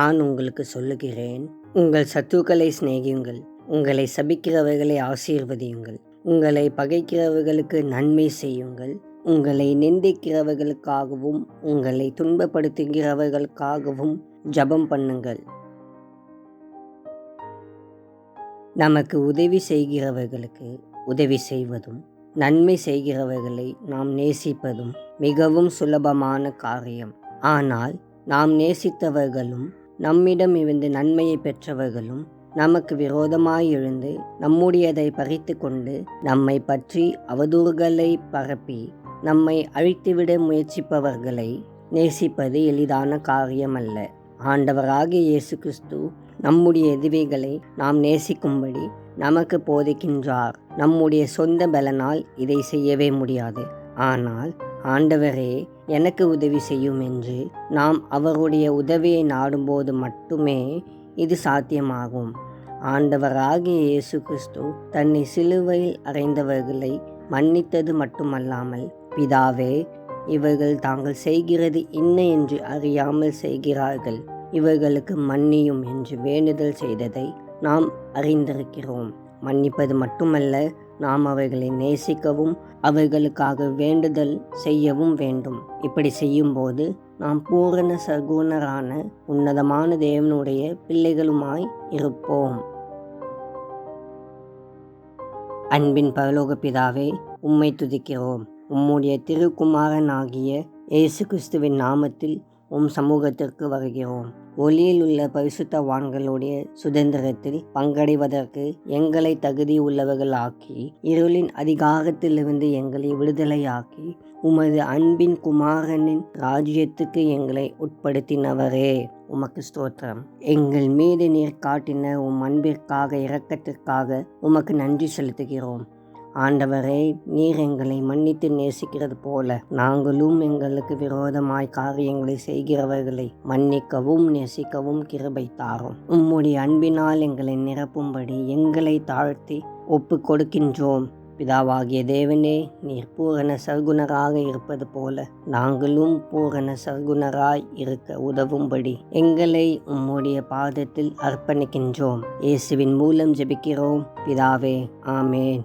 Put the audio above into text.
நான் உங்களுக்கு சொல்லுகிறேன், உங்கள் சத்துருக்களை சிநேகியுங்கள், உங்களை சபிக்கிறவர்களை ஆசீர்வதியுங்கள், உங்களை பகைக்கிறவர்களுக்கு நன்மை செய்யுங்கள், உங்களை நிந்திக்கிறவர்களுக்காகவும் உங்களை துன்பப்படுத்துகிறவர்களுக்காகவும் ஜெபம் பண்ணுங்கள். நமக்கு உதவி செய்கிறவர்களுக்கு உதவி செய்வதும் நன்மை செய்கிறவர்களை நாம் நேசிப்பதும் மிகவும் சுலபமான காரியம். ஆனால் நாம் நேசித்தவர்களும் நம்மிடம் இருந்து நன்மையை பெற்றவர்களும் நமக்கு விரோதமாய் எழுந்து நம்முடையதை பறித்து கொண்டு நம்மை பற்றி அவதூறுகளை பரப்பி நம்மை அழித்துவிட முயற்சிப்பவர்களை நேசிப்பது எளிதான காரியமல்ல. ஆண்டவராகிய இயேசு கிறிஸ்து நம்முடைய எதிரிகளை நாம் நேசிக்கும்படி நமக்கு போதிக்கின்றார். நம்முடைய சொந்த பலனால் இதை செய்யவே முடியாது. ஆனால் ஆண்டவரே எனக்கு உதவி செய்யும் என்று நாம் அவருடைய உதவியை நாடும்போது மட்டுமே இது சாத்தியமாகும். ஆண்டவராகிய இயேசு கிறிஸ்து தன்னை சிலுவையில் அறைந்தவர்களை மன்னித்தது மட்டுமல்லாமல், பிதாவே, இவர்கள் தாங்கள் செய்கிறது என்ன என்று அறியாமல் செய்கிறார்கள், இவர்களுக்கு மன்னியும் என்று வேண்டுதல் செய்ததை நாம் அறிந்திருக்கிறோம். மன்னிப்பது மட்டுமல்ல, நாம் அவர்களை நேசிக்கவும் அவர்களுக்காக வேண்டுதல் செய்யவும் வேண்டும். இப்படி செய்யும்போது நாம் பூரண சர்க்குணரான உன்னதமான தேவனுடைய பிள்ளைகளுமாய் இருப்போம். அன்பின் பரலோக பிதாவே, உம்மை துதிக்கிறோம். உம்முடைய திருக்குமாரனாகிய இயேசு கிறிஸ்துவின் நாமத்தில் உம் சமூகத்திற்கு வருகிறோம். ஒளியில் உள்ள பரிசுத்தவான்களுடைய சுதந்திரத்தில் பங்கடைவதற்கு எங்களை தகுதி உள்ளவர்களாக்கி, இருளின் அதிகாரத்திலிருந்து எங்களை விடுதலையாக்கி, உமது அன்பின் குமாரனின் ராஜ்யத்துக்கு எங்களை உட்படுத்தினவரே, உமக்கு ஸ்தோத்திரம். எங்கள் மீது நீர் காட்டின உம் அன்பிற்காக, இரக்கத்திற்காக உமக்கு நன்றி செலுத்துகிறோம். ஆண்டவரே, நீர் எங்களை மன்னித்து நேசிக்கிறது போல நாங்களும் எங்களுக்கு விரோதமாய் காரியங்களை செய்கிறவர்களை மன்னிக்கவும் நேசிக்கவும் கிருபை தாரும். உம்முடைய அன்பினால் எங்களை நிரப்பும்படி எங்களை தாழ்த்தி ஒப்பு கொடுக்கின்றோம். பிதாவாகிய தேவனே, நீர் பூரண சர்க்குணராக இருப்பது போல நாங்களும் பூரண சர்க்குணராய் இருக்க உதவும்படி எங்களை உம்முடைய பாதத்தில் அர்ப்பணிக்கின்றோம். இயேசுவின் மூலம் ஜெபிக்கிறோம் பிதாவே, ஆமேன்.